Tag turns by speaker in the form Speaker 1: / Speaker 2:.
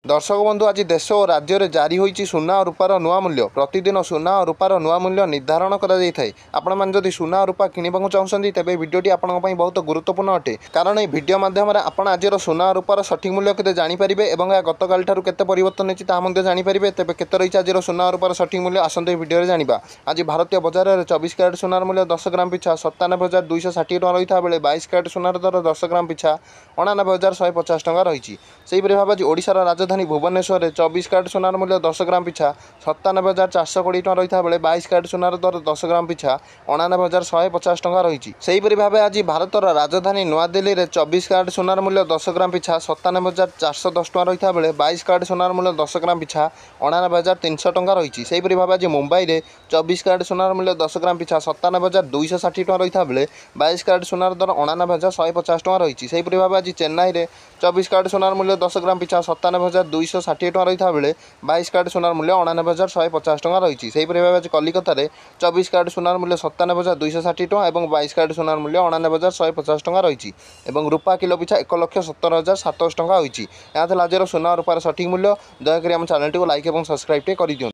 Speaker 1: दर्शक बंधु आज देश और राज्य में जारी होती सुना और रूपार नुआ मूल्य प्रतिदिन सुना और रूपार नुआ मूल्य निर्धारण कर सुना और रूपा किणवा चाहते तेज भिडटी आपंप बहुत गुरुत्वपूर्ण अटे कारण ये भिड मध्यम आज सुना और रूपार सठिक मूल्य के जानीपारे और गतकाल केते परिवर्तन होती जानीपारे तेज केते रही आज सुना और रूपार सठिक मूल्य आसत भिडियो जाना। आज भारतीय बजार में 24 क्यारेट सुनार मूल्य 10 ग्राम पिछा 97,260 टଙ୍କା रही बेले 22 क्यारेट सुनार दर 10 ग्राम पिछा 89,150 टଙ୍କା रही। भाव आज ओडिशार राजधानी भुवनेश्वर में 24 क्यारेट सुनार मूल्य 10 ग्राम पिछा 97,420 टଙ୍କା रही बेले 22 क्यारेट सुनार दर 10 ग्राम पिछा 89,150 टଙ୍କା रही। सेहीपरि भाव आज भारतर राजधानी नुआदिल्ली में 24 क्यारेट सुनार मूल्य 10 ग्राम पिछा 97,410 टଙ୍କା रही बेले 22 क्यारेट सुनार मूल्य 10 ग्राम पिछा 89,300 टଙ୍କା रही। सेहीपरि भाव आज मुंबई में 24 क्यारेट सुनार मूल्य 10 ग्राम पिछा 97,260 टଙ୍କା रही बेले 22 क्यारेट सुनार दर 89,150 टଙ୍କା रही। सेहीपरि भाव आज चेन्नई में 24 क्यारेट सुनार मूल्य 10 ग्राम पिछा 97,260 टଙ୍କା रही बेले 22 क्यारेट सुनार मूल्य 89,150 टଙ୍କା रही। सेहीपरि भाव आज कलिकता में 24 क्यारेट सुनार मूल्य 97,260 टଙ୍କା और 22 क्यारेट सुनार मूल्य 89,150 टଙ୍କା रही। रूपा किलो पिछा 1,70,700 टଙ୍କା होती। यहाँ आज सुना और रूपार सठिक मूल्य। दयाकोरी आम चैनल को लाइक और सब्सक्राइब कर दियो।